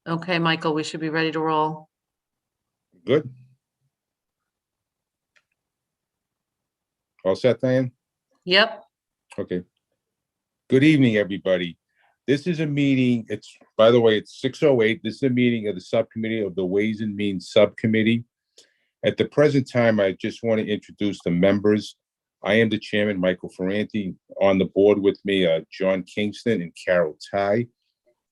Okay, Michael, we should be ready to roll. Good. All set, Diane? Yep. Okay. Good evening, everybody. This is a meeting, by the way, it's 6:08. This is a meeting of the subcommittee of the Ways and Means Subcommittee. At the present time, I just want to introduce the members. I am the chairman, Michael Ferranti. On the board with me, John Kingston and Carol Ty.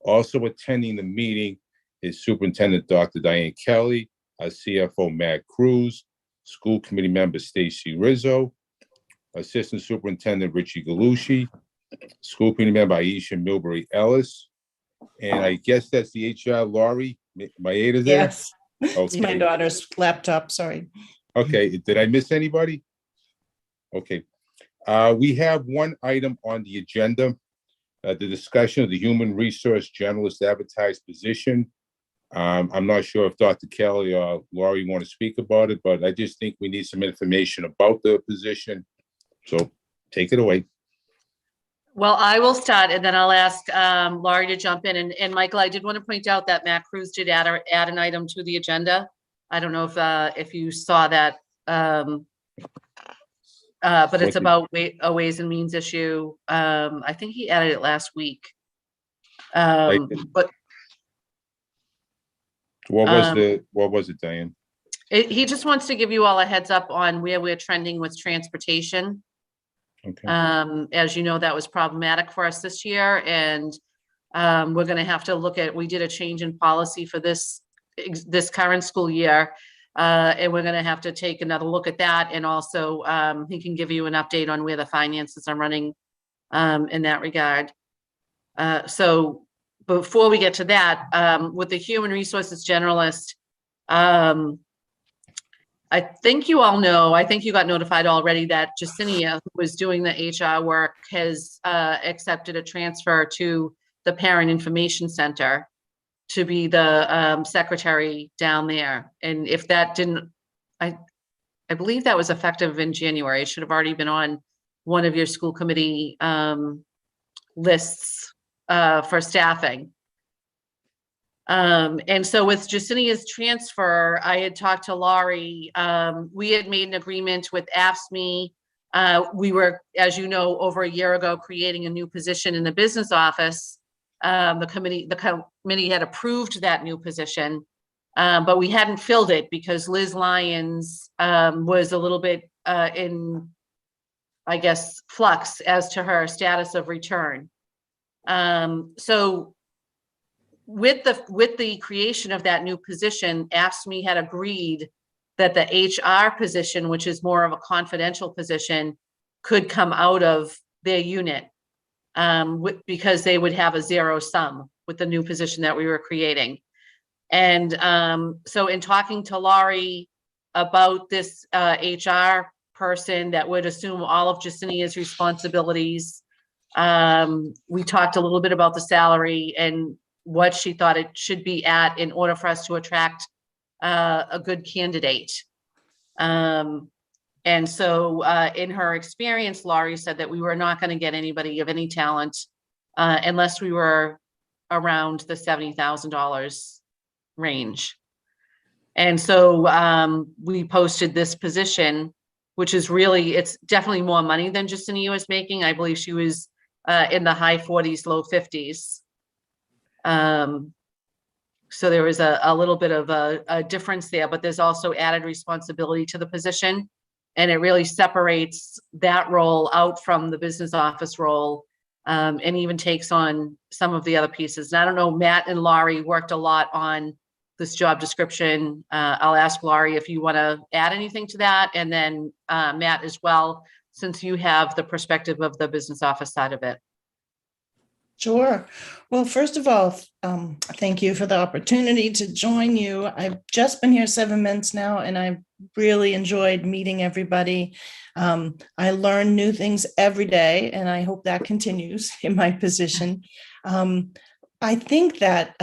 Also attending the meeting is Superintendent Dr. Diane Kelly, our CFO, Matt Cruz, School Committee member Stacy Rizzo, Assistant Superintendent Richie Galucci, School Committee member Aisha Milbury Ellis, and I guess that's the HR, Laurie Maeda there? Yes, it's my Okay. daughter's laptop, sorry. Okay, did I miss anybody? Okay, we have one item on the agenda, the discussion of the human resource generalist advertised position. I'm not sure if Dr. Kelly or Laurie want to speak about it, but I just think we need some information about the position. So take it away. Well, I will start and then I'll ask Laurie to jump in. And Michael, I did want to point out that Matt Cruz did add an item to the agenda. I don't know if you saw that, but it's about a Ways and Means issue. I think he added it last week. But What was it, Diane? he just wants to give you all a heads up on where we're trending with transportation. Okay. As you know, that was problematic for us this year, and we're going to have to look at, we did a change in policy for this current school year, and we're going to have to take another look at that. And also he can give you an update on where the finances are running in that regard. So before we get to that, with the human resources generalist, I think you all know, I think you got notified already that Jacinia, who was doing the HR work, has accepted a transfer to the Parent Information Center to be the secretary down there. And if that didn't, I believe that was effective in January. It should have already been on one of your school committee lists for staffing. And so with Jacinia's transfer, I had talked to Laurie. We had made an agreement with AFSCME. We were, as you know, over a year ago, creating a new position in the business office. The committee had approved that new position, but we hadn't filled it because Liz Lyons was a little bit in, I guess, flux as to her status of return. So with the creation of that new position, AFSCME had agreed that the HR position, which is more of a confidential position, could come out of their unit because they would have a zero sum with the new position that we were creating. And so in talking to Laurie about this HR person that would assume all of Jacinia's responsibilities, we talked a little bit about the salary and what she thought it should be at in order for us to attract a good candidate. And so in her experience, Laurie said that we were not going to get anybody of any talent unless we were around the $70,000 range. And so we posted this position, which is really, it's definitely more money than Jacinia was making. I believe she was in the high 40s, low 50s. So there was a little bit of a difference there, but there's also added responsibility to the position. And it really separates that role out from the business office role, and even takes on some of the other pieces. And I don't know, Matt and Laurie worked a lot on this job description. I'll ask Laurie if you want to add anything to that. And then Matt as well, since you have the perspective of the business office side of it. Sure. Well, first of all, thank you for the opportunity to join you. I've just been here 7 months now, and I've really enjoyed meeting everybody. I learn new things every day, and I hope that continues in my position. I think that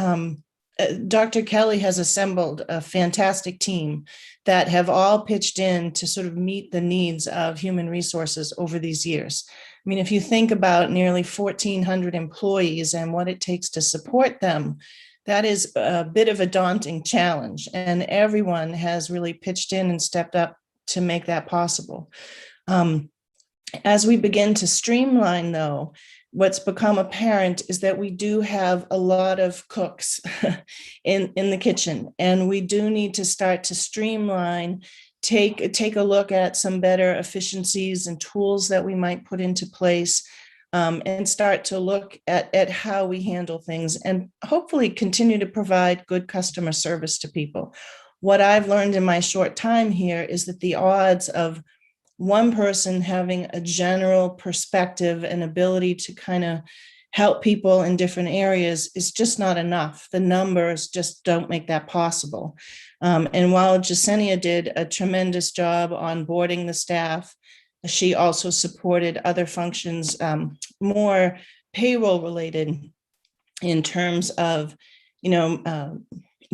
Dr. Kelly has assembled a fantastic team that have all pitched in to sort of meet the needs of human resources over these years. I mean, if you think about nearly 1,400 employees and what it takes to support them, that is a bit of a daunting challenge, and everyone has really pitched in and stepped up to make that possible. As we begin to streamline, though, what's become apparent is that we do have a lot of cooks in the kitchen, and we do need to start to streamline, take a look at some better efficiencies and tools that we might put into place, and start to look at how we handle things, and hopefully continue to provide good customer service to people. What I've learned in my short time here is that the odds of one person having a general perspective and ability to kind of help people in different areas is just not enough. The numbers just don't make that possible. And while Jasenia did a tremendous job onboarding the staff, she also supported other functions, more payroll related, in terms of,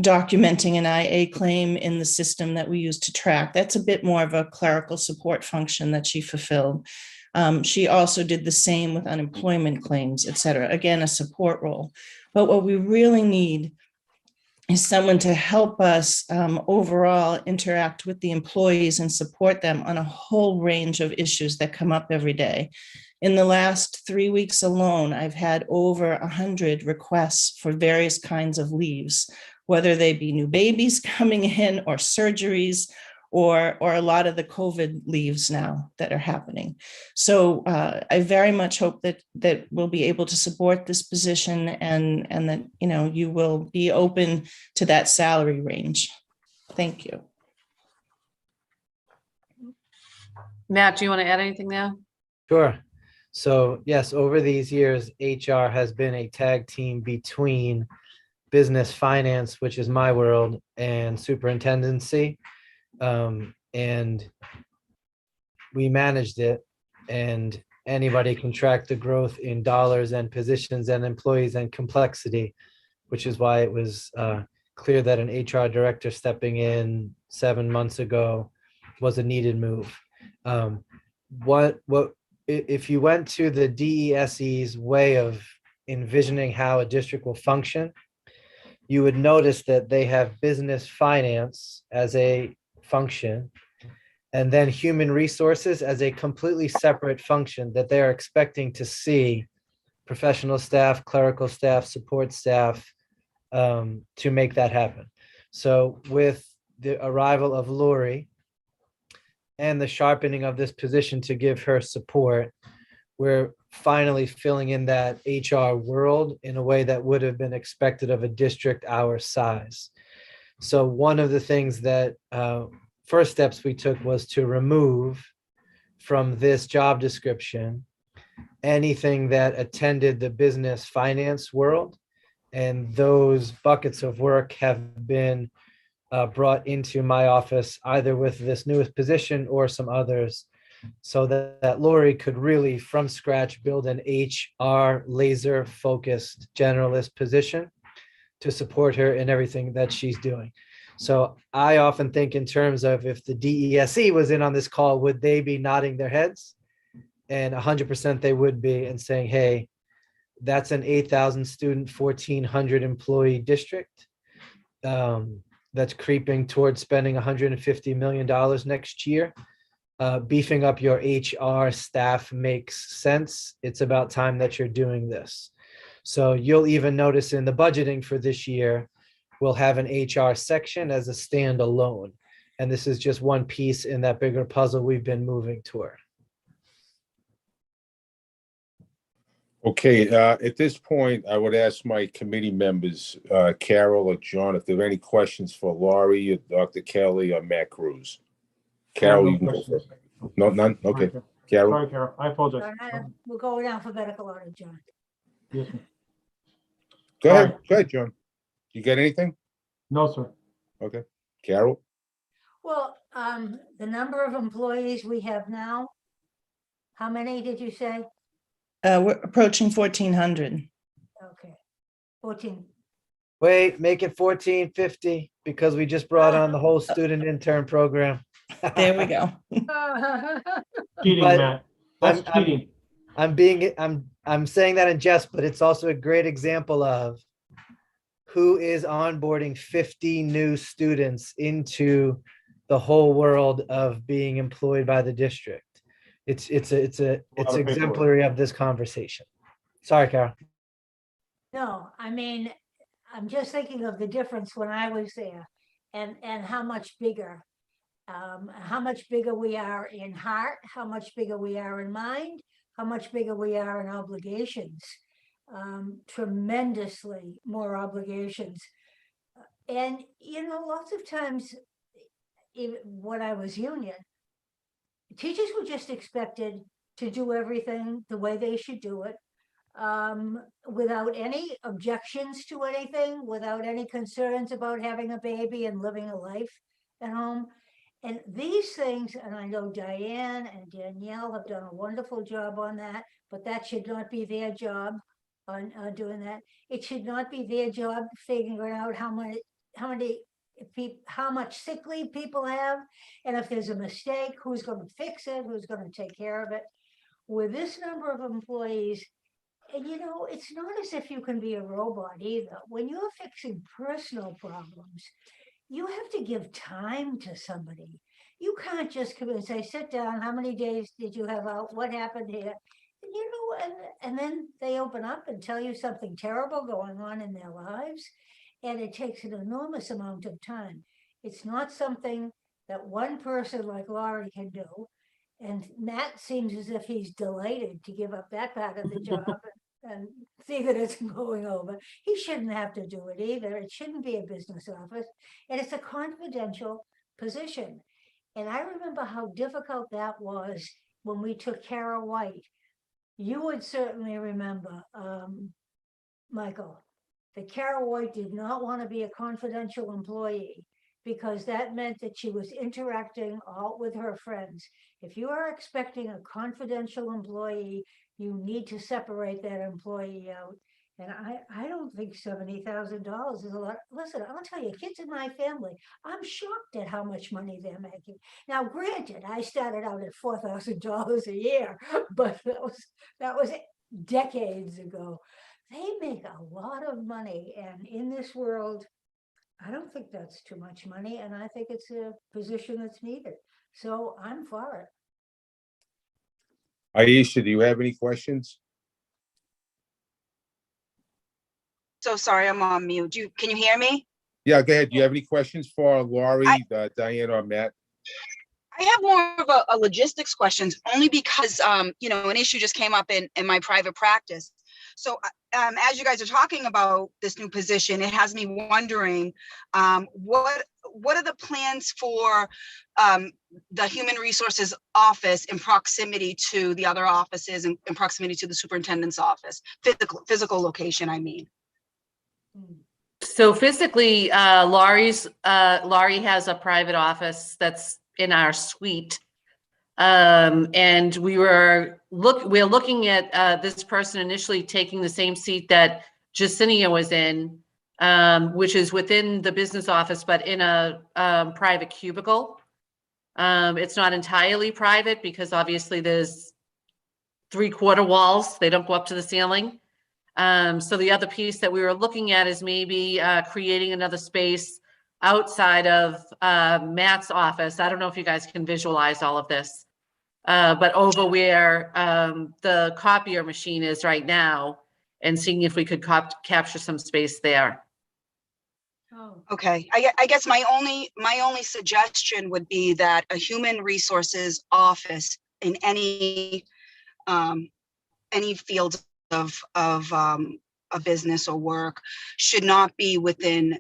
documenting an IA claim in the system that we use to track. That's a bit more of a clerical support function that she fulfilled. She also did the same with unemployment claims, et cetera. Again, a support role. But what we really need is someone to help us overall interact with the employees and support them on a whole range of issues that come up every day. In the last 3 weeks alone, I've had over 100 requests for various kinds of leaves, whether they be new babies coming in or surgeries, or a lot of the COVID leaves now that are happening. So I very much hope that we'll be able to support this position, and that you will be open to that salary range. Thank you. Matt, do you want to add anything there? Sure. So yes, over these years, HR has been a tag team between business finance, which is my world, and superintendency. And we managed it, and anybody can track the growth in dollars and positions and employees and complexity, which is why it was clear that an HR director stepping in 7 months ago was a needed move. If you went to the DESE's way of envisioning how a district will function, you would notice that they have business finance as a function, and then human resources as a completely separate function that they are expecting to see professional staff, clerical staff, support staff to make that happen. So with the arrival of Lori and the sharpening of this position to give her support, we're finally filling in that HR world in a way that would have been expected of a district our size. So one of the things that first steps we took was to remove from this job description anything that attended the business finance world, and those buckets of work have been brought into my office either with this newest position or some others, so that Lori could really from scratch build an HR laser focused generalist position to support her in everything that she's doing. So I often think in terms of, if the DESE was in on this call, would they be nodding their heads? And 100% they would be, and saying, hey, that's an 8,000 student, 1,400 employee district that's creeping towards spending $150 million next year. Beefing up your HR staff makes sense. It's about time that you're doing this. So you'll even notice in the budgeting for this year, we'll have an HR section as a standalone. And this is just one piece in that bigger puzzle we've been moving toward. Okay, at this point, I would ask my committee members, Carol or John, if there are any questions for Laurie, or Dr. Kelly, or Matt Cruz. Carol, you can go first. No, none? Okay. Carol? Sorry, Carol, I apologize. We'll go in alphabetical order, John. Yes, ma'am. Go ahead, John. You got anything? No, sir. Okay. Carol? Well, the number of employees we have now, how many did you say? We're approaching 1,400. Okay, 14. Wait, make it 1450 because we just brought on the whole student intern program. There we go. Cheating, But Matt. That's I'm cheating. I'm saying that in jest, but it's also a great example of who is onboarding 50 new students into the whole world of being employed by the district. It's paperwork. exemplary of this conversation. Sorry, Carol. No, I mean, I'm just thinking of the difference when I was there and how much bigger. How much bigger we are in heart, how much bigger we are in mind, how much bigger we are in obligations. Tremendously more obligations. And, lots of times, even when I was union, teachers were just expected to do everything the way they should do it, without any objections to anything, without any concerns about having a baby and living a life at home. And these things, and I know Diane and Danielle have done a wonderful job on that, but that should not be their job on doing that. It should not be their job figuring out how much sick leave people have, and if there's a mistake, who's going to fix it, who's going to take care of it. With this number of employees, and it's not as if you can be a robot either. When you're fixing personal problems, you have to give time to somebody. You can't just come and say, sit down, how many days did you have out? What happened here? And then they open up and tell you something terrible going on in their lives. And it takes an enormous amount of time. It's not something that one person like Laurie can do. And Matt seems as if he's delighted to give up that part of the job and see that it's going over. He shouldn't have to do it either. It shouldn't be a business office. And it's a confidential position. And I remember how difficult that was when we took Kara White. You would certainly remember, Michael, that Kara White did not want to be a confidential employee because that meant that she was interacting all with her friends. If you are expecting a confidential employee, you need to separate that employee out. And I don't think $70,000 is a lot. Listen, I'll tell you, kids in my family, I'm shocked at how much money they're making. Now, granted, I started out at $4,000 a year, but that was decades ago. They make a lot of money, and in this world, I don't think that's too much money, and I think it's a position that's needed. So I'm for it. Aisha, do you have any questions? So sorry, I'm on mute. Can you hear me? Yeah, go ahead. Do you have any questions for Laurie, Diane, or Matt? I have more of a logistics questions only because, an issue just came up in my private practice. So as you guys are talking about this new position, it has me wondering, what are the plans for the Human Resources Office in proximity to the other offices and in proximity to the superintendent's office, physical location, I mean? So physically, Laurie has a private office that's in our suite. And we're looking at this person initially taking the same seat that Jacinia was in, which is within the business office, but in a private cubicle. It's not entirely private because obviously there's 3/4 walls. They don't go up to the ceiling. So the other piece that we were looking at is maybe creating another space outside of Matt's office. I don't know if you guys can visualize all of this, but over where the copier machine is right now, and seeing if we could capture some space there. Oh, Okay, I guess my only suggestion would be that a human resources office in any field of a business or work should not be within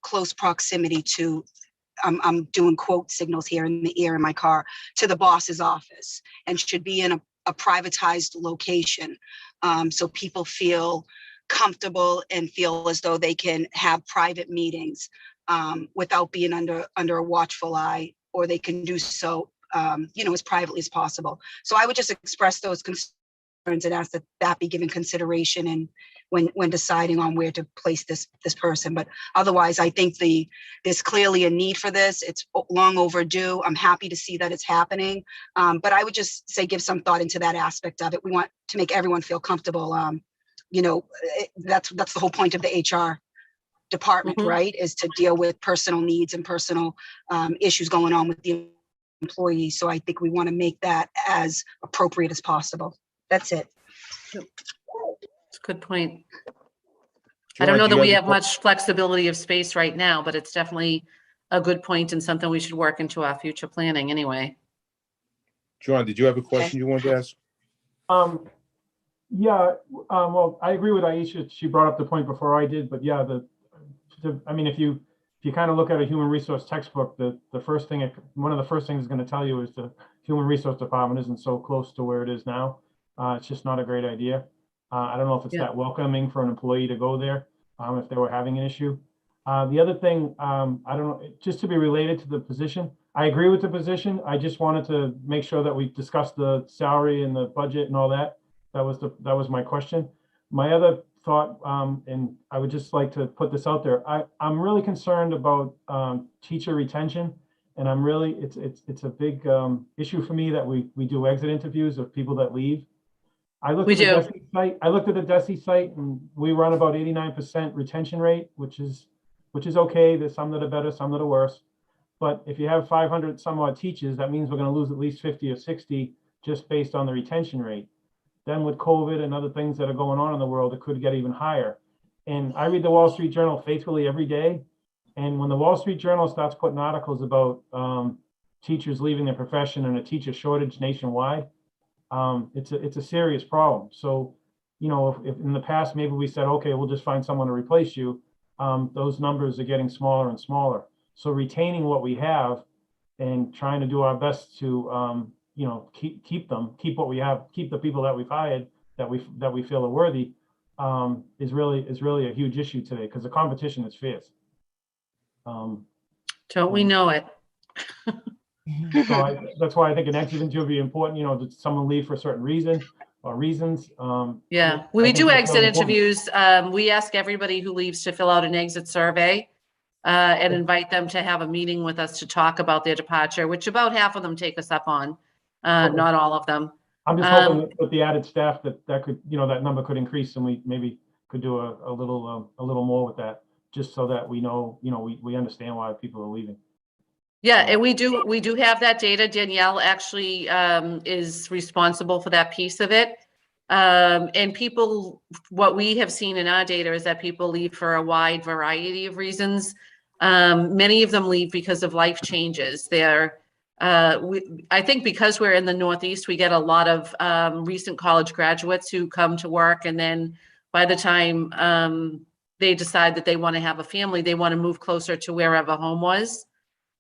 close proximity to, I'm doing quote signals here in the ear in my car, to the boss's office, and should be in a privatized location, so people feel comfortable and feel as though they can have private meetings without being under a watchful eye, or they can do so as privately as possible. So I would just express those concerns and ask that that be given consideration and when deciding on where to place this person. But otherwise, I think there's clearly a need for this. It's long overdue. I'm happy to see that it's happening. But I would just say give some thought into that aspect of it. We want to make everyone feel comfortable. That's the whole point of the HR department, Mhm. right? Is to deal with personal needs and personal issues going on with the employees. So I think we want to make that as appropriate as possible. That's it. It's a good point. I don't John, know do that you we a have que- much flexibility of space right now, but it's definitely a good point and something we should work into our future planning anyway. John, did you have a question you wanted to ask? Yeah, well, I agree with Aisha. She brought up the point before I did, but yeah, I mean, if you kind of look at a human resource textbook, one of the first things it's going to tell you is the human resource department isn't so close to where it is now. It's just not a great idea. I don't know if it's Yeah. that welcoming for an employee to go there, if they were having an issue. The other thing, I don't know, just to be related to the position, I agree with the position. I just wanted to make sure that we discussed the salary and the budget and all that. That was my question. My other thought, and I would just like to put this out there. I'm really concerned about teacher retention, and it's a big issue for me that we do exit interviews of people that leave. I looked We at the do. DESE site. I looked at the DESE site, and we run about 89% retention rate, which is okay. There's some that are better, some that are worse. But if you have 500 some odd teachers, that means we're going to lose at least 50 or 60 just based on the retention rate. Then with COVID and other things that are going on in the world, it could get even higher. And I read the Wall Street Journal faithfully every day. And when the Wall Street Journal starts putting articles about teachers leaving their profession and a teacher shortage nationwide, it's a serious problem. So, if in the past, maybe we said, okay, we'll just find someone to replace you. Those numbers are getting smaller and smaller. So retaining what we have and trying to do our best to, keep what we have, keep the people that we've hired that we feel are worthy, is really a huge issue today because the competition is fierce. Don't we know it? So that's why I think an exit interview would be important. Did someone leave for a certain reason or reasons? Yeah, I we think do that's exit really important. interviews. We ask everybody who leaves to fill out an exit survey and invite them to have a meeting with us to talk about their departure, which about half of them take us up on, Okay. not all of them. I'm just hoping that with the added staff that could, that number could increase and we maybe could do a little more with that, just so that we know, we understand why people are leaving. Yeah, and we do have that data. Danielle actually is responsible for that piece of it. And people, what we have seen in our data is that people leave for a wide variety of reasons. Many of them leave because of life changes. I think because we're in the Northeast, we get a lot of recent college graduates who come to work, and then by the time they decide that they want to have a family, they want to move closer to wherever home was.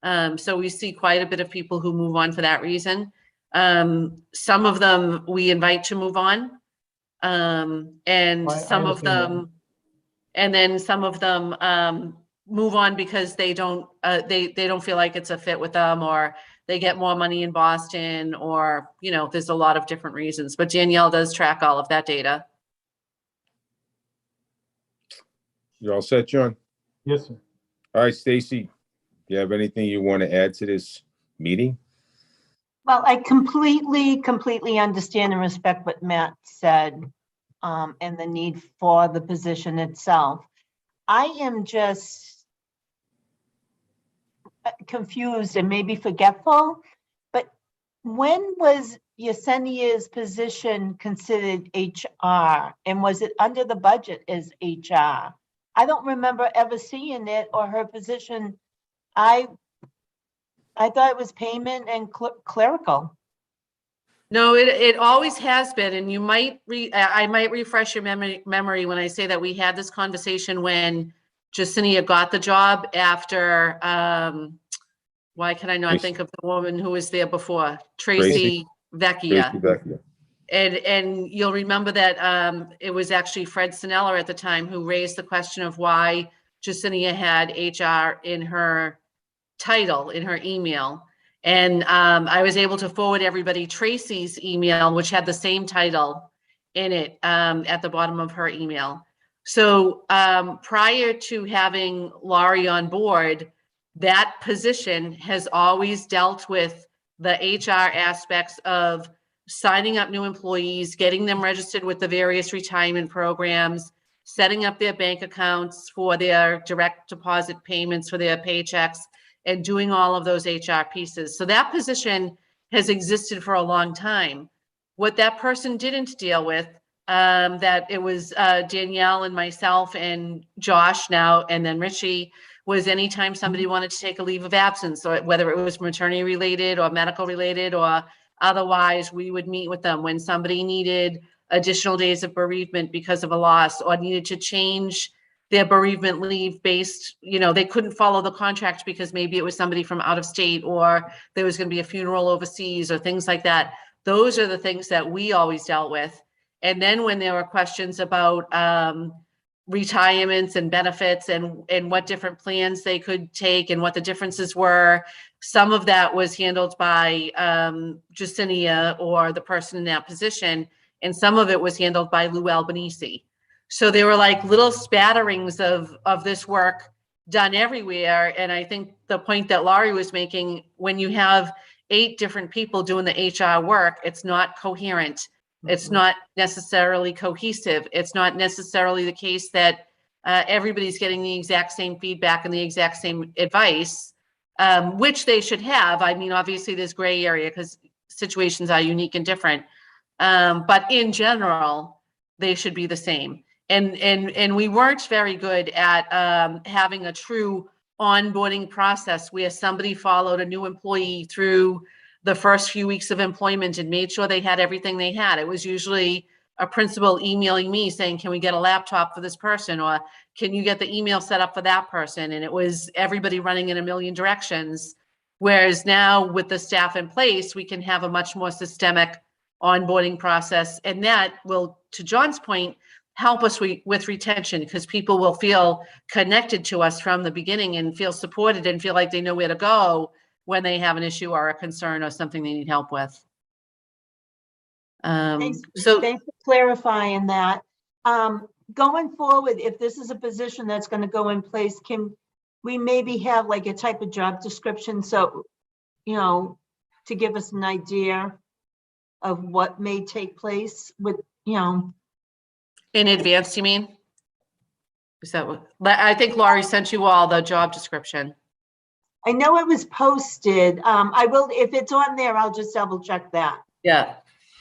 So we see quite a bit of people who move on for that reason. Some of them we invite to move on. And I some of understand that. them, and then some of them move on because they don't feel like it's a fit with them, or they get more money in Boston, or, there's a lot of different reasons, but Danielle does track all of that data. You all set, John? Yes, sir. All right, Stacy, do you have anything you want to add to this meeting? Well, I completely understand and respect what Matt said, and the need for the position itself. I am just confused and maybe forgetful, but when was Yesenia's position considered HR? And was it under the budget as HR? I don't remember ever seeing it, or her position. I thought it was payment and clerical. No, it always has been, and I might refresh your memory when I say that we had this conversation when Yesenia got the job after, why can I not think of the woman who was there before? Tracy Vecchia. Tracy Vecchia. And you'll remember that it was actually Fred Sinella at the time who raised the question of why Yesenia had HR in her title, in her email. And I was able to forward everybody Tracy's email, which had the same title. in it at the bottom of her email. So prior to having Laurie on board, that position has always dealt with the HR aspects of signing up new employees, getting them registered with the various retirement programs, setting up their bank accounts for their direct deposit payments for their paychecks, and doing all of those HR pieces. So that position has existed for a long time. What that person didn't deal with, that it was Danielle and myself and Josh now, and then Richie, was anytime somebody wanted to take a leave of absence, or whether it was maternity related or medical related or otherwise, we would meet with them when somebody needed additional days of bereavement because of a loss or needed to change their bereavement leave based, they couldn't follow the contract because maybe it was somebody from out of state or there was going to be a funeral overseas or things like that. Those are the things that we always dealt with. And then when there were questions about retirements and benefits and what different plans they could take and what the differences were, some of that was handled by Jacinia or the person in that position, and some of it was handled by Lou Albanese. So there were like little spatterings of this work done everywhere. And I think the point that Laurie was making, when you have 8 different people doing the HR work, it's not coherent. It's not necessarily cohesive. It's not necessarily the case that everybody's getting the exact same feedback and the exact same advice, which they should have. I mean, obviously there's gray area because situations are unique and different. But in general, they should be the same. And we weren't very good at having a true onboarding process where somebody followed a new employee through the first few weeks of employment and made sure they had everything they had. It was usually a principal emailing me saying, can we get a laptop for this person? Or can you get the email set up for that person? And it was everybody running in a million directions. Whereas now with the staff in place, we can have a much more systemic onboarding process. And that will, to John's point, help us with retention, because people will feel connected to us from the beginning and feel supported and feel like they know where to go when they have an issue or a concern or something they need help with. Thanks So for clarifying that. Going forward, if this is a position that's going to go in place, can we maybe have like a type of job description? So, to give us an idea of what may take place with, in advance, you mean? Is that what, I think Laurie sent you all the job description. I know it was posted. I will, if it's on there, I'll just double check that. Yeah.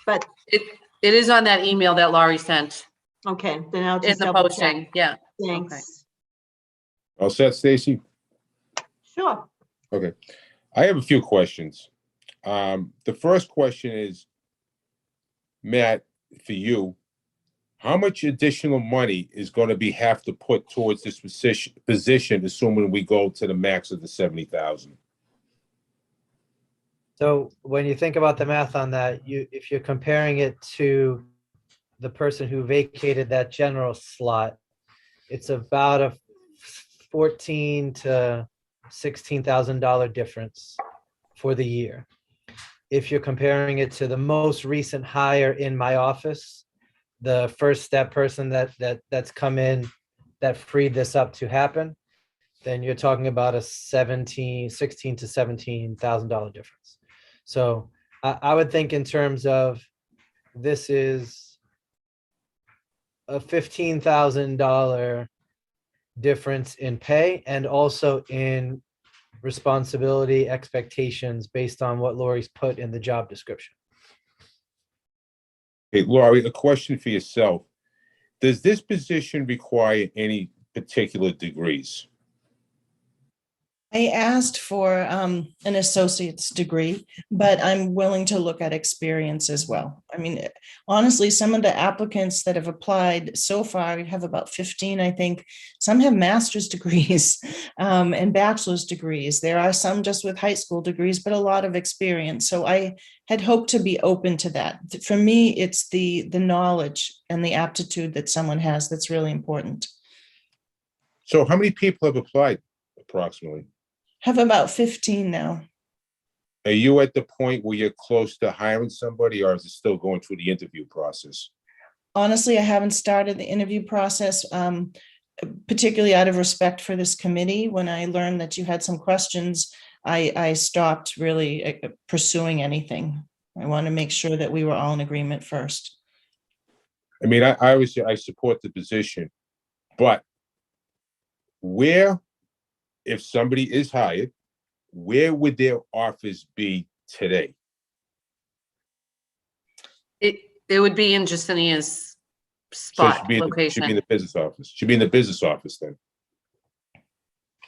But it is on that email that Laurie sent okay, then I'll in just the double posting. check. Yeah. Thanks. All set, Stacy? Sure. Okay. I have a few questions. The first question is, Matt, for you, how much additional money is going to have to put towards this position, assuming we go to the max of the 70,000? So when you think about the math on that, if you're comparing it to the person who vacated that general slot, it's about a $14,000 to $16,000 difference for the year. If you're comparing it to the most recent hire in my office, the first step person that's come in that freed this up to happen, then you're talking about a $16,000 to $17,000 difference. So I would think in terms of this is a $15,000 difference in pay and also in responsibility expectations based on what Laurie's put in the job description. Hey, Laurie, a question for yourself. Does this position require any particular degrees? I asked for an associate's degree, but I'm willing to look at experience as well. I mean, honestly, some of the applicants that have applied so far, we have about 15, I think. Some have master's degrees and bachelor's degrees. There are some just with high school degrees, but a lot of experience. So I had hoped to be open to that. For me, it's the knowledge and the aptitude that someone has that's really important. So how many people have applied approximately? Have about 15 now. Are you at the point where you're close to hiring somebody, or is it still going through the interview process? honestly, I haven't started the interview process, particularly out of respect for this committee. When I learned that you had some questions, I stopped really pursuing anything. I want to make sure that we were all in agreement first. I mean, I always say I support the position, but where, if somebody is hired, where would their office be today? It would be in Justinia's So it spot should be in the location. business office. Should be in the business office then.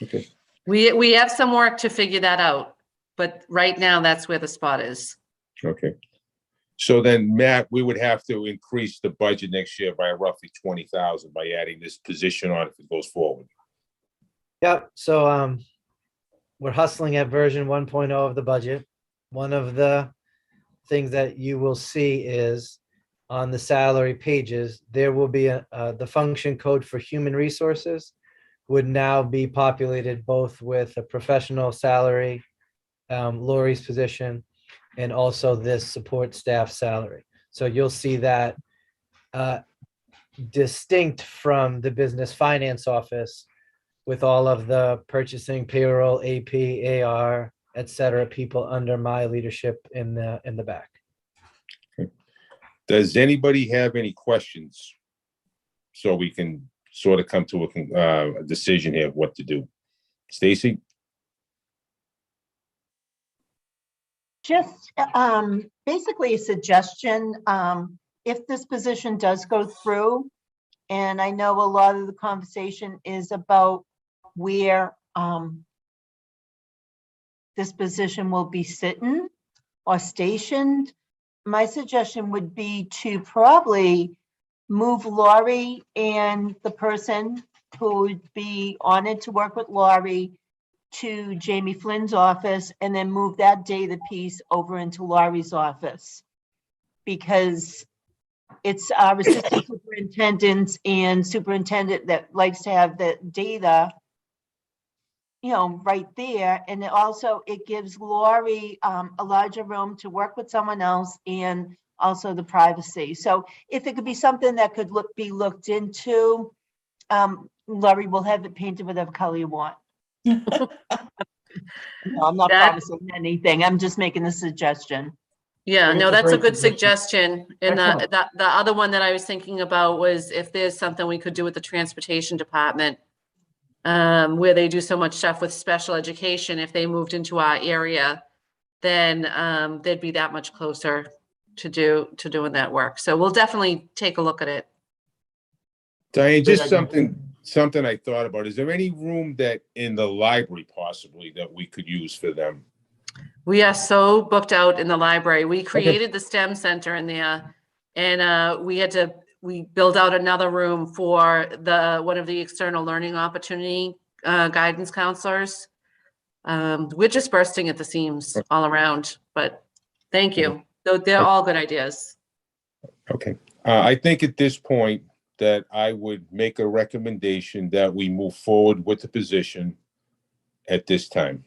Okay, We have some work to figure that out, but right now that's where the spot is. okay. So then, Matt, we would have to increase the budget next year by roughly 20,000 by adding this position on if it goes forward. Yep, so we're hustling at version 1.0 of the budget. One of the things that you will see is on the salary pages, there will be the function code for human resources would now be populated both with a professional salary, Lori's position, and also this support staff salary. So you'll see that distinct from the business finance office with all of the purchasing, payroll, AP, AR, et cetera, people under my leadership in the back. Does anybody have any questions? So we can sort of come to a decision here of what to do. Stacy? Just basically a suggestion, if this position does go through, and I know a lot of the conversation is about where this position will be sitting or stationed, my suggestion would be to probably move Laurie and the person who would be honored to work with Laurie to Jamie Flynn's office, and then move that data piece over into Laurie's office. Because it's our assistant superintendents and superintendent that likes to have the data, right there. And it gives Laurie a larger room to work with someone else, and also the privacy. So if it could be something that could be looked into, Laurie will have it painted whatever color you want. No, I'm not That- promising anything. I'm just making a suggestion. Yeah, think no, it's a that's a great good suggestion. suggestion. And Excellent. the other one that I was thinking about was if there's something we could do with the transportation department, where they do so much stuff with special education, if they moved into our area, then they'd be that much closer to doing that work. So we'll definitely take a look at it. Diane, Great just idea. something I thought about. Is there any room that in the library possibly that we could use for them? We are so booked out in the library. We created the STEM center in there, and we built out another room for one of the external learning opportunity guidance counselors. We're just bursting at the seams all around, but thank you. They're all good ideas. Okay, I think at this point that I would make a recommendation that we move forward with the position at this time.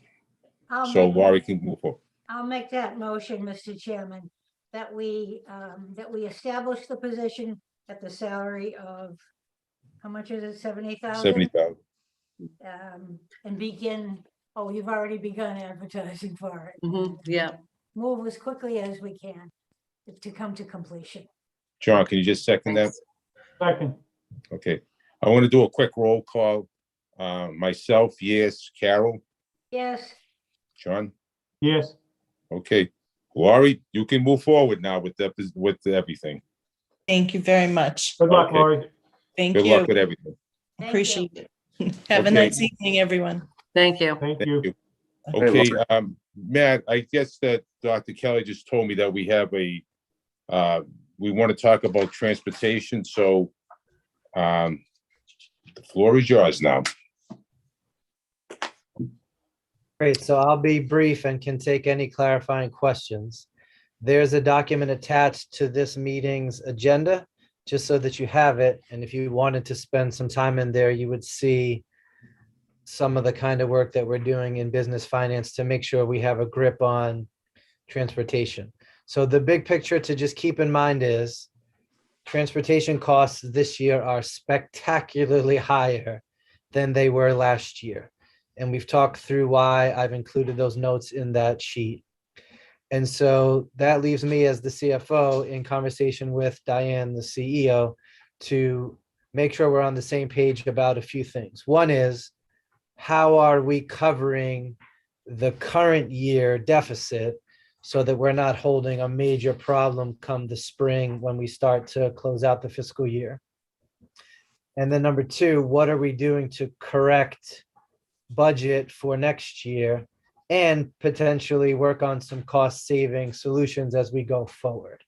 So Laurie can move forward. I'll make that motion, Mr. Chairman, that we establish the position at the salary of, how much is it, 70,000? 70,000. And begin, you've already begun advertising for it. Mhm, yeah. Move as quickly as we can to come to completion. John, can you just second that? Thanks. Second, Okay, I want to do a quick roll call. Myself, yes. Carol, Yes, John? yes, Okay, Laurie, you can move forward now with everything. Thank you very much. good luck, Okay. Laurie. Thank Good luck you. with everything. thank you. Appreciate it. Have a Okay. nice evening, everyone. Thank you. Thank Thank you. you. Okay, Matt, I guess that Dr. Kelly just told me that we have we want to talk about transportation, so the floor is yours now. Great, so I'll be brief and can take any clarifying questions. There's a document attached to this meeting's agenda, just so that you have it. And if you wanted to spend some time in there, you would see some of the kind of work that we're doing in business finance to make sure we have a grip on transportation. So the big picture to just keep in mind is transportation costs this year are spectacularly higher than they were last year. And we've talked through why. I've included those notes in that sheet. And so that leaves me as the CFO in conversation with Diane, the CEO, to make sure we're on the same page about a few things. One is, how are we covering the current year deficit so that we're not holding a major problem come the spring when we start to close out the fiscal year? And then number two, what are we doing to correct budget for next year and potentially work on some cost saving solutions as we go forward?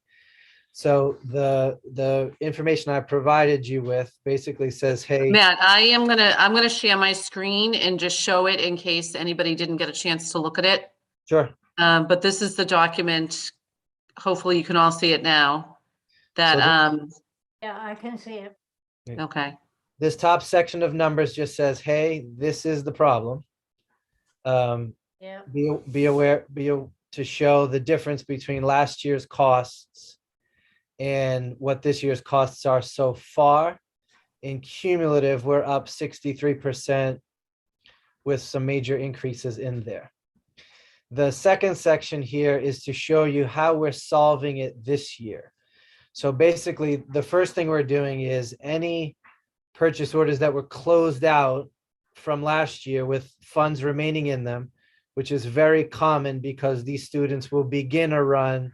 So the information I provided you with basically says, hey, Matt, I'm gonna share my screen and just show it in case anybody didn't get a chance to look at it. sure. But this is the document. Hopefully you can all see it now. That, Yeah, I can see it. okay, This top section of numbers just says, hey, this is the problem. Yeah. Be aware, to show the difference between last year's costs and what this year's costs are so far. In cumulative, we're up 63% with some major increases in there. The second section here is to show you how we're solving it this year. So basically, the first thing we're doing is any purchase orders that were closed out from last year with funds remaining in them, which is very common because these students will begin a run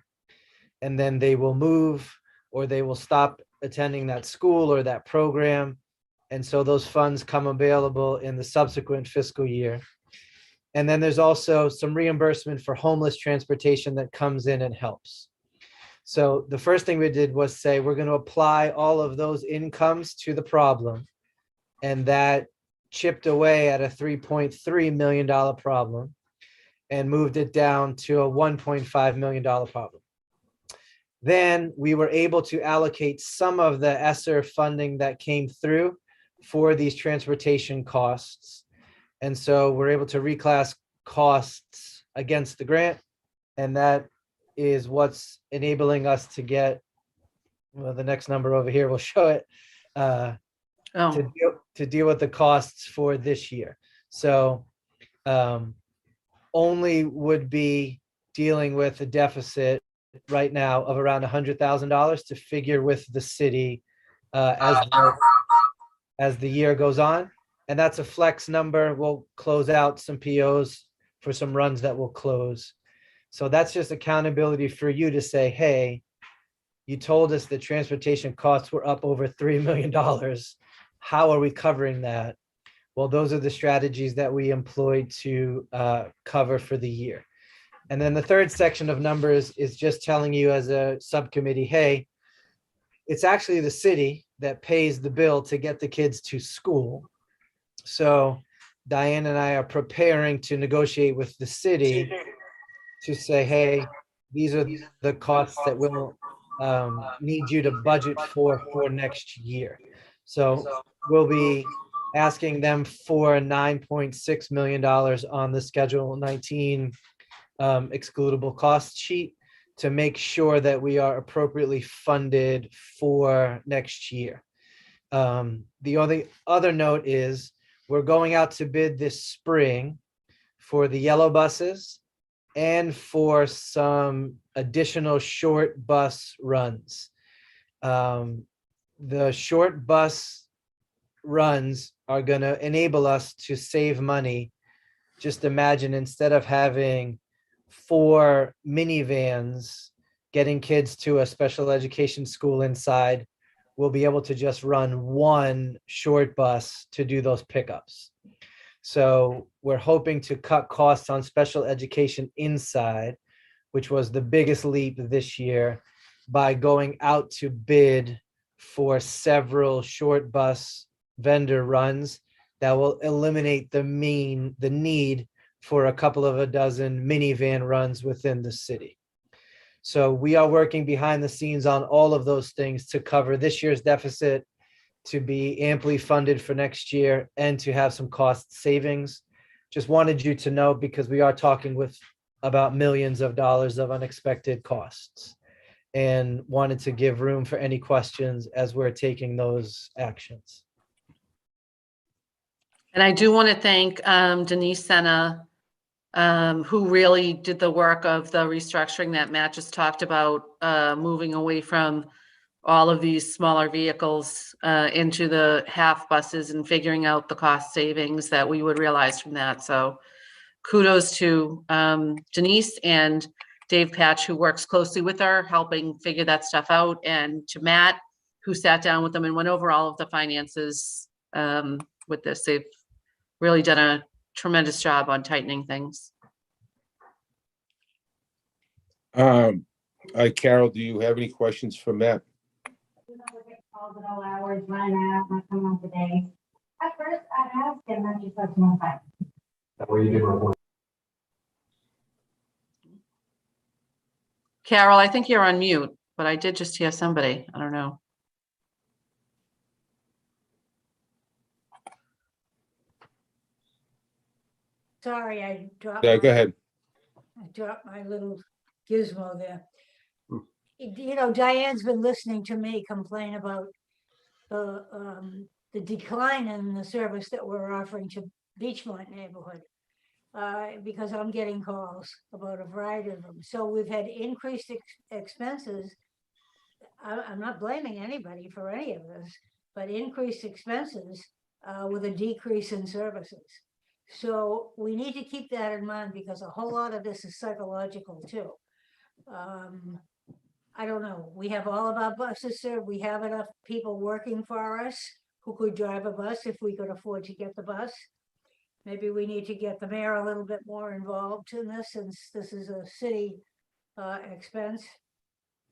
and then they will move or they will stop attending that school or that program. And so those funds come available in the subsequent fiscal year. And then there's also some reimbursement for homeless transportation that comes in and helps. So the first thing we did was say, we're going to apply all of those incomes to the problem. And that chipped away at a $3.3 million problem and moved it down to a $1.5 million problem. Then we were able to allocate some of the ESSER funding that came through for these transportation costs. And so we're able to reclass costs against the grant. And that is what's enabling us to get, well, the next number over here will show it, to deal with the costs for this year. So only would be dealing with a deficit right now of around $100,000 to figure with the city as the year goes on. And that's a flex number. We'll close out some POs for some runs that will close. So that's just accountability for you to say, hey, you told us the transportation costs were up over $3 million. How are we covering that? Well, those are the strategies that we employed to cover for the year. And then the third section of numbers is just telling you as a subcommittee, hey, it's actually the city that pays the bill to get the kids to school. So Diane and I are preparing to negotiate with the city to say, hey, these are the costs that we'll need you to budget for next year. So we'll be asking them for $9.6 million on the Schedule 19 excludable cost sheet to make sure that we are appropriately funded for next year. The only other note is we're going out to bid this spring for the yellow buses and for some additional short bus runs. The short bus runs are going to enable us to save money. Just imagine, instead of having 4 minivans getting kids to a special education school inside, we'll be able to just run 1 short bus to do those pickups. So we're hoping to cut costs on special education inside, which was the biggest leap this year, by going out to bid for several short bus vendor runs that will eliminate the need for a couple of a dozen minivan runs within the city. So we are working behind the scenes on all of those things to cover this year's deficit, to be amply funded for next year, and to have some cost savings. Just wanted you to know, because we are talking with about millions of dollars of unexpected costs. and wanted to give room for any questions as we're taking those actions. And I do want to thank Denise Senna, who really did the work of the restructuring that Matt just talked about, moving away from all of these smaller vehicles into the half buses and figuring out the cost savings that we would realize from that. So kudos to Denise and Dave Patch, who works closely with her, helping figure that stuff out, and to Matt, who sat down with them and went over all of the finances with this. They've really done a tremendous job on tightening things. Carol, do you have any questions for Matt? Calls at all hours, running out, not coming on today. At first, I asked him, and just left him on fire. That way you didn't report. Carol, I think you're on mute, but I did just hear somebody. I don't know. Sorry, I dropped. Yeah, go ahead. I dropped my little gizmo there. You know, Diane's been listening to me complain about the decline in the service that we're offering to Beachmont neighborhood. Because I'm getting calls about a variety of them. So we've had increased expenses. I'm not blaming anybody for any of this, but increased expenses with a decrease in services. So we need to keep that in mind, because a whole lot of this is psychological too. I don't know. We have all of our buses served. We have enough people working for us who could drive a bus if we could afford to get the bus. Maybe we need to get the mayor a little bit more involved in this, since this is a city expense.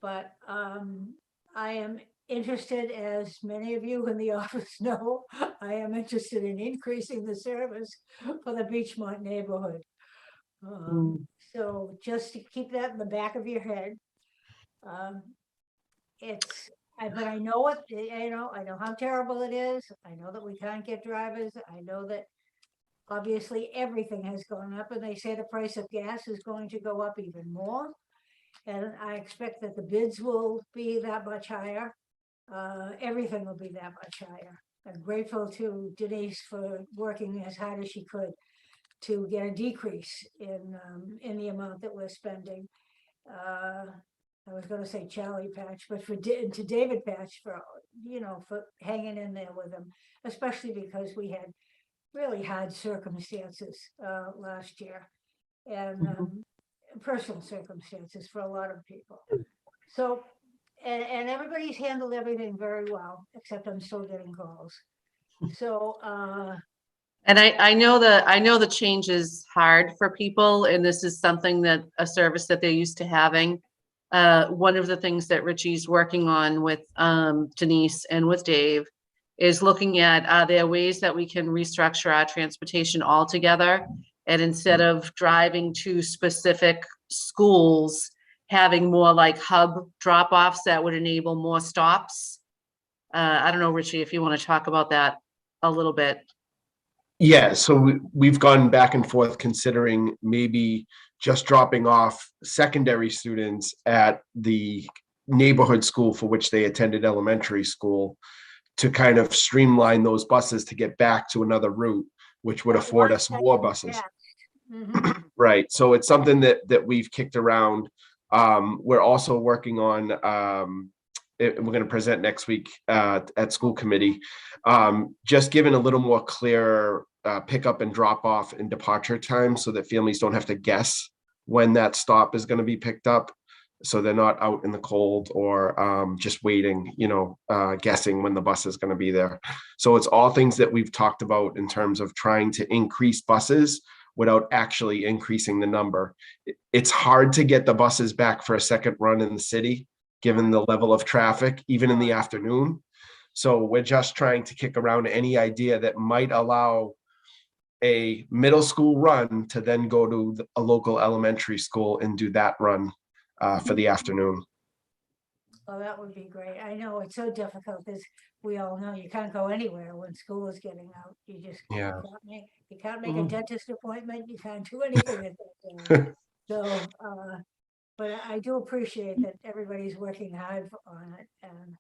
But I am interested, as many of you in the office know, I am interested in increasing the service for the Beachmont neighborhood. So just to keep that in the back of your head. But I know what, I know how terrible it is. I know that we can't get drivers. I know that obviously everything has gone up, and they say the price of gas is going to go up even more. And I expect that the bids will be that much higher. Everything will be that much higher. I'm grateful to Denise for working as hard as she could to get a decrease in the amount that we're spending. I was going to say Charlie Patch, but to David Patch for hanging in there with him, especially because we had really hard circumstances last year, and personal circumstances for a lot of people. So, and everybody's handled everything very well, except I'm still getting calls. So, and I know the change is hard for people, and this is something that a service that they're used to having. One of the things that Richie's working on with Denise and with Dave is looking at, are there ways that we can restructure our transportation altogether? And instead of driving to specific schools, having more like hub drop-offs that would enable more stops. I don't know, Richie, if you want to talk about that a little bit. Yeah, so we've gone back and forth considering maybe just dropping off secondary students at the neighborhood school for which they attended elementary school, to kind of streamline those buses to get back to another route, which would afford us more buses. Right. So it's something that we've kicked around. We're also working on, we're going to present next week at school committee, just giving a little more clear pickup and drop off and departure time, so that families don't have to guess when that stop is going to be picked up. So they're not out in the cold or just waiting, guessing when the bus is going to be there. So it's all things that we've talked about in terms of trying to increase buses without actually increasing the number. It's hard to get the buses back for a second run in the city, given the level of traffic, even in the afternoon. So we're just trying to kick around any idea that might allow a middle school run to then go to a local elementary school and do that run for the afternoon. Well, that would be great. I know it's so difficult, because we all know you can't go anywhere when school is getting out. You just you can't make a dentist appointment. You can't do anything at that time. So But I do appreciate that everybody's working hard on it and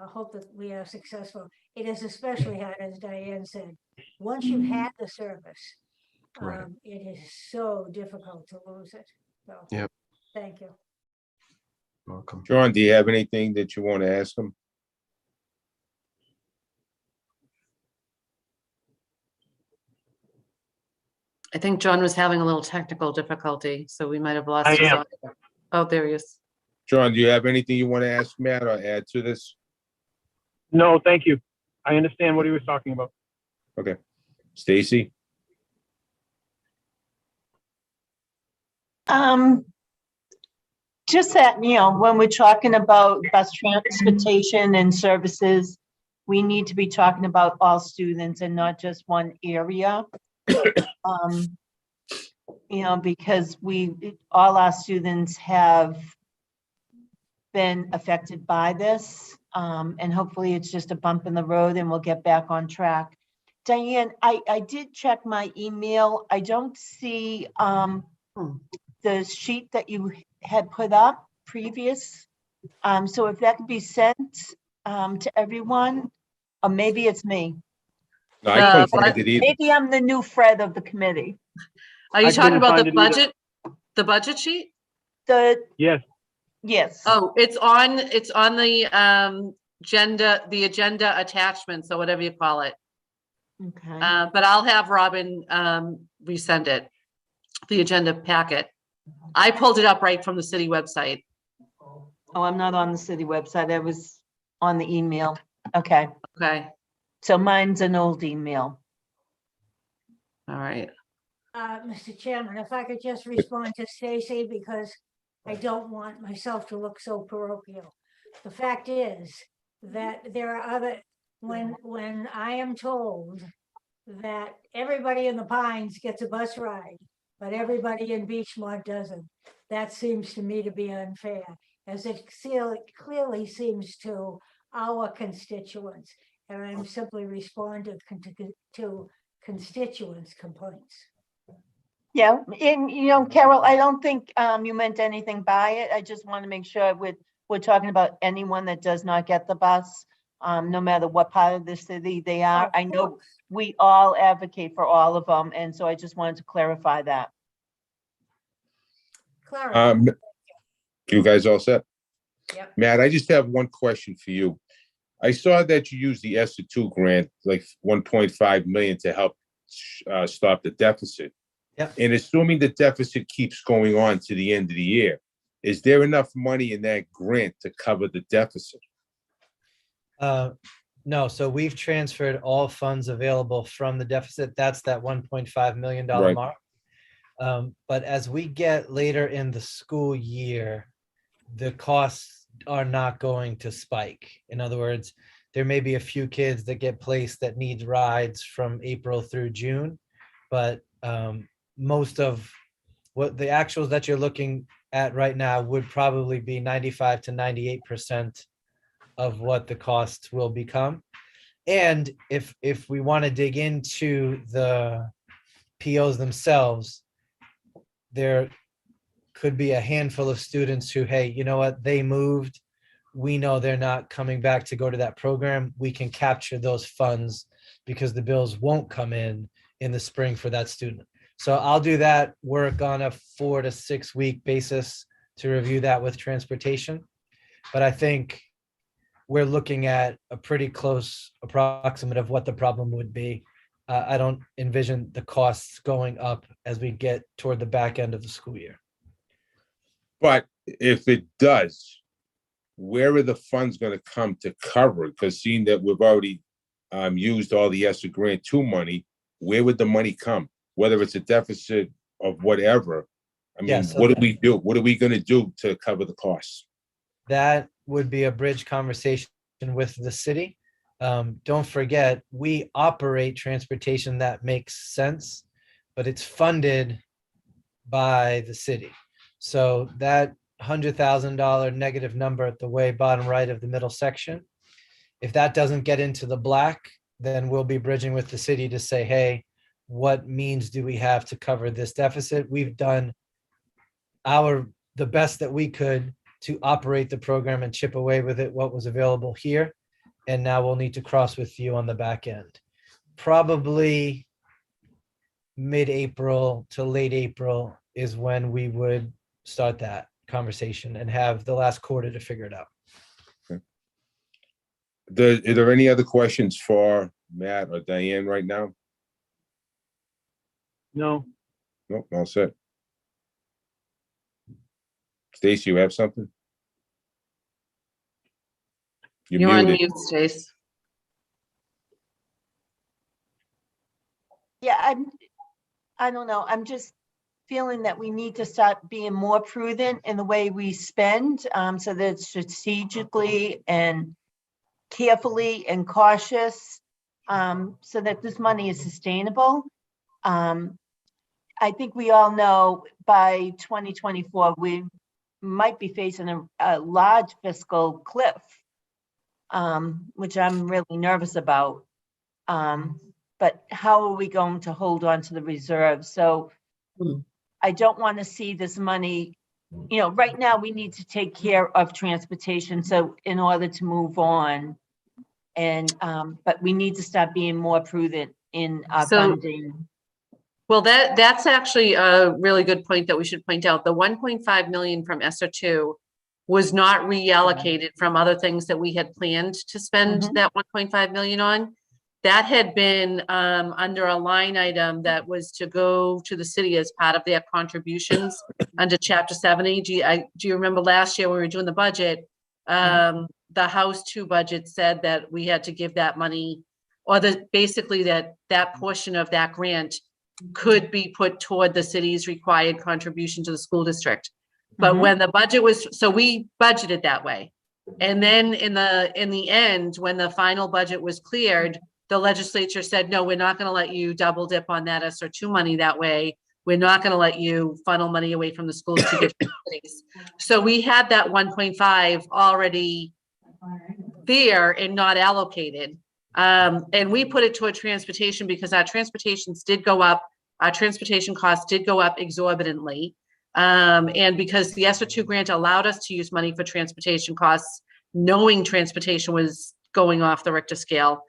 hope that we are successful. It is especially hard, as Diane said, once you've had the service, Right. it is so difficult to lose it. So, Yep. thank you. Welcome. John, do you have anything that you want to ask him? I think John was having a little technical difficulty, so we might have lost I his am. audio. Oh, there he is. John, do you have anything you want to ask Matt or add to this? No, thank you. I understand what he was talking about. Okay. Stacy? Just that, you know, when we're talking about bus transportation and services, we need to be talking about all students and not just one area. You know, because all our students have been affected by this. And hopefully it's just a bump in the road and we'll get back on track. Diane, I did check my email. I don't see the sheet that you had put up previous. So if that could be sent to everyone, or maybe it's me. No, I couldn't find but it either. Maybe I'm the new Fred of the committee. Are you I talking couldn't about find the it either. budget? The budget sheet? Yes, Yes. Oh, it's on the agenda attachment, so whatever you call it. Okay. But I'll have Robin resend it, the agenda packet. I pulled it up right from the city website. Oh, I'm not on the city website. I was on the email. Okay. Okay, So mine's an old email. all right. Mr. Chairman, if I could just respond to Stacy, because I don't want myself to look so parochial. The fact is that there are when I am told that everybody in the Pines gets a bus ride, but everybody in Beachmont doesn't, that seems to me to be unfair, as it clearly seems to our constituents. And I'm simply responding to constituents' complaints. Yeah, and you know, Carol, I don't think you meant anything by it. I just want to make sure we're talking about anyone that does not get the bus, no matter what part of the city they are. Of I know course. we all advocate for all of them, and so I just wanted to clarify that. Clara, You guys all set? Yep. Matt, I just have one question for you. I saw that you used the ESSER 2 grant, like 1.5 million to help stop the deficit. Yep. And assuming the deficit keeps going on to the end of the year, is there enough money in that grant to cover the deficit? No, so we've transferred all funds available from the deficit. That's that $1.5 million Right. mark. But as we get later in the school year, the costs are not going to spike. In other words, there may be a few kids that get placed that need rides from April through June, but most of what the actuals that you're looking at right now would probably be 95 to 98% of what the costs will become. And if we want to dig into the POs themselves, there could be a handful of students who, hey, you know what, they moved. We know they're not coming back to go to that program. We can capture those funds because the bills won't come in the spring for that student. So I'll do that work on a 4 to 6 week basis to review that with transportation. But I think we're looking at a pretty close approximate of what the problem would be. I don't envision the costs going up as we get toward the back end of the school year. But if it does, where are the funds going to come to cover it? Because seeing that we've already used all the ESSER Grant 2 money, where would the money come? Whether it's a deficit of whatever, I mean, Yeah, so what do we do? What are we going to do to cover the costs? That would be a bridge conversation with the city. Don't forget, we operate transportation that makes sense, but it's funded by the city. So that $100,000 negative number at the way bottom right of the middle section, if that doesn't get into the black, then we'll be bridging with the city to say, hey, what means do we have to cover this deficit? We've done our the best that we could to operate the program and chip away with it what was available here. And now we'll need to cross with you on the back end. Probably mid-April to late April is when we would start that conversation and have the last quarter to figure it out. Are there any other questions for Matt or Diane right now? No. Nope, all set. Stacy, you have something? You're on muted. mute, Stace. Yeah, I don't know. I'm just feeling that we need to start being more prudent in the way we spend, so that strategically and carefully and cautious, so that this money is sustainable. I think we all know by 2024, we might be facing a large fiscal cliff, which I'm really nervous about. But how are we going to hold on to the reserves? So I don't want to see this money, right now we need to take care of transportation. So in order to move on, and, but we need to start being more prudent in our funding. Well, that's actually a really good point that we should point out. The 1.5 million from ESSER 2 was not reallocated from other things that we had planned to spend that 1.5 million on. That had been under a line item that was to go to the city as part of their contributions under Chapter 70. Do you remember last year when we were doing the budget, the House 2 budget said that we had to give that money, or basically that portion of that grant could be put toward the city's required contribution to the school district. But when the budget was, so we budgeted that way. And then in the end, when the final budget was cleared, the legislature said, no, we're not going to let you double dip on that ESSER 2 money that way. We're not going to let you funnel money away from the schools to give to the cities. So we had that 1.5 already there and not allocated. And we put it toward transportation because our transportations did go up. Our transportation costs did go up exorbitantly. And because the ESSER 2 grant allowed us to use money for transportation costs, knowing transportation was going off the Richter scale.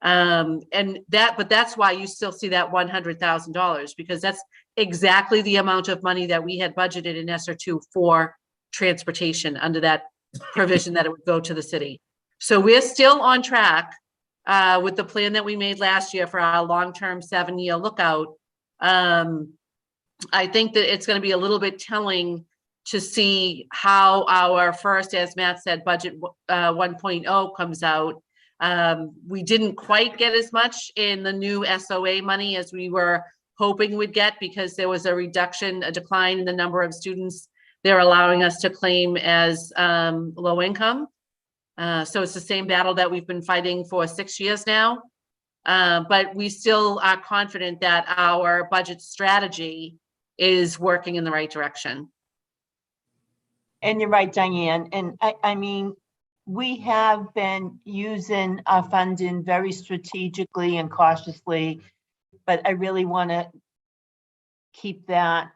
But that's why you still see that $100,000, because that's exactly the amount of money that we had budgeted in ESSER 2 for transportation under that provision that it would go to the city. So we're still on track with the plan that we made last year for our long-term 7-year lookout. I think that it's going to be a little bit telling to see how our first, as Matt said, budget 1.0 comes out. We didn't quite get as much in the new SOA money as we were hoping we'd get, because there was a decline in the number of students they're allowing us to claim as low income. So it's the same battle that we've been fighting for 6 years now. But we still are confident that our budget strategy is working in the right direction. And you're right, Diane. And I mean, we have been using our funding very strategically and cautiously, but I really want to keep that,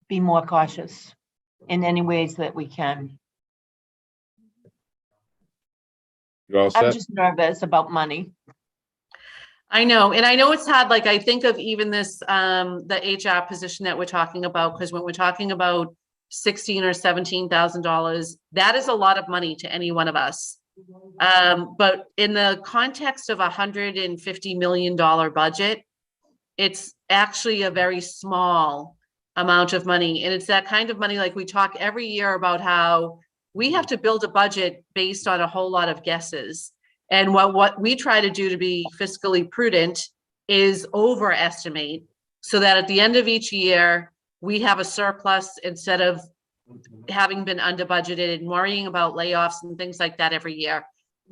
be more cautious in any ways that we can. You all I'm set? just nervous about money. I know, and I know it's hard. Like I think of even this, the HR position that we're talking about, because when we're talking about $16,000 or $17,000, that is a lot of money to any one of us. But in the context of $150 million budget, it's actually a very small amount of money. And it's that kind of money, like we talk every year about how we have to build a budget based on a whole lot of guesses. And what we try to do to be fiscally prudent is overestimate, so that at the end of each year, we have a surplus instead of having been under budgeted and worrying about layoffs and things like that every year.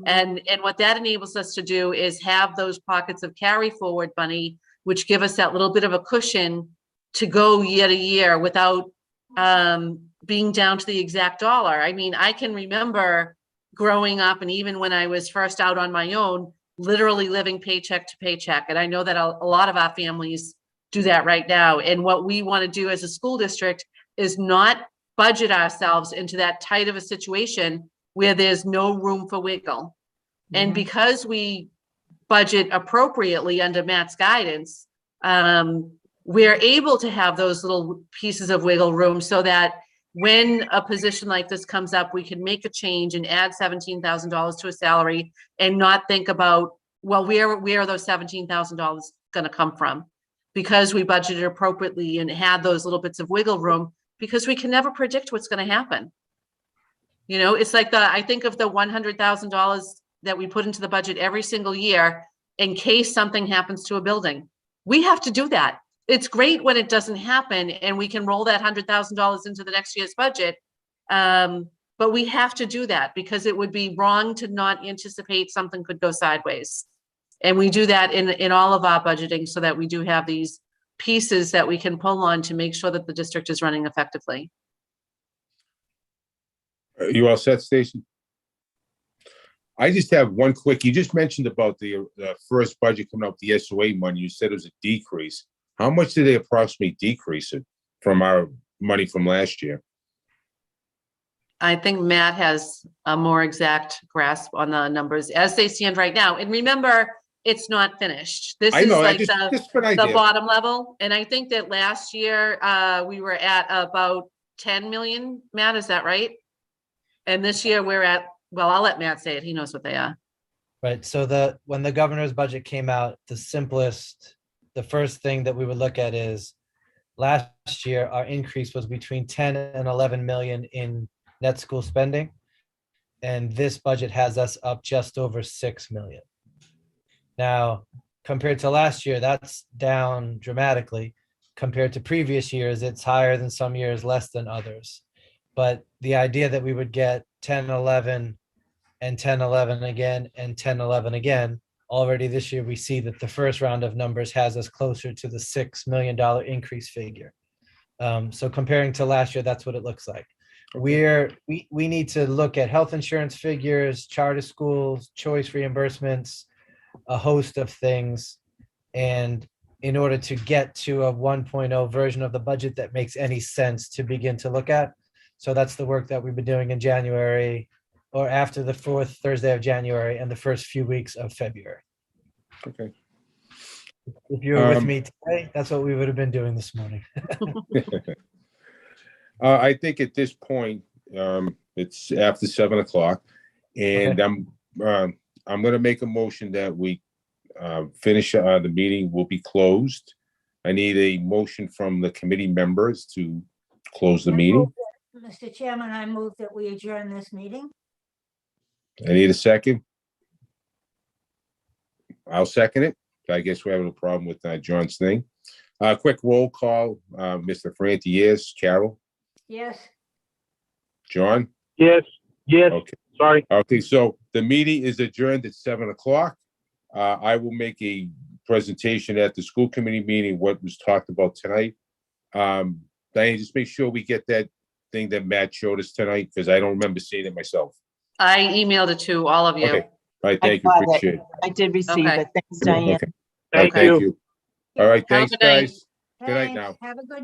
And what that enables us to do is have those pockets of carry forward money, which give us that little bit of a cushion to go year to year without being down to the exact dollar. I mean, I can remember growing up, and even when I was first out on my own, literally living paycheck to paycheck. And I know that a lot of our families do that right now. And what we want to do as a school district is not budget ourselves into that tight of a situation where there's no room for wiggle. And because we budget appropriately under Matt's guidance, we're able to have those little pieces of wiggle room so that when a position like this comes up, we can make a change and add $17,000 to a salary and not think about, well, where are those $17,000 going to come from? Because we budgeted appropriately and had those little bits of wiggle room, because we can never predict what's going to happen. You know, it's like I think of the $100,000 that we put into the budget every single year in case something happens to a building. We have to do that. It's great when it doesn't happen and we can roll that $100,000 into the next year's budget. But we have to do that because it would be wrong to not anticipate something could go sideways. And we do that in all of our budgeting so that we do have these pieces that we can pull on to make sure that the district is running effectively. Are you all set, Stacy? I just have one quick, you just mentioned about the first budget coming out, the SOA money, you said it was a decrease. How much did they approximately decrease it from our money from last year? I think Matt has a more exact grasp on the numbers as they stand right now. And remember, it's not finished. This I is know, like just an the idea. bottom level. And I think that last year, we were at about 10 million. Matt, is that right? And this year we're at, well, I'll let Matt say it. He knows what they are. Right, so when the governor's budget came out, the first thing that we would look at is last year, our increase was between 10 and 11 million in net school spending. And this budget has us up just over 6 million. Now, compared to last year, that's down dramatically. Compared to previous years, it's higher than some years, less than others. But the idea that we would get 10, 11, and 10, 11 again, and 10, 11 again, already this year, we see that the first round of numbers has us closer to the $6 million increase figure. So comparing to last year, that's what it looks like. We need to look at health insurance figures, charter schools, choice reimbursements, a host of things. And in order to get to a 1.0 version of the budget that makes any sense to begin to look at. So that's the work that we've been doing in January, or after the 4th Thursday of January and the first few weeks of February. Okay. If you were with me today, that's what we would have been doing this morning. I think at this point, it's after 7 o'clock, and Okay. I'm going to make a motion that we finish the meeting will be closed. I need a motion from the committee members to close the meeting. Mr. Chairman, I move that we adjourn this meeting. I need a second. I'll second it. I guess we're having a problem with John's thing. Quick roll call. Mr. Franti, yes. Carol? Yes. John? Yes, Okay. sorry. Okay, so the meeting is adjourned at 7 o'clock. I will make a presentation at the school committee meeting, what was talked about tonight. Diane, just make sure we get that thing that Matt showed us tonight, because I don't remember seeing it myself. I emailed it to all of you. Okay, all right, I thank you, got it. appreciate it. I did receive Okay. it. Thanks, Diane. Okay, all right, thank you. All right, Have a thanks, good night. guys. Good night Thanks. now. Have a good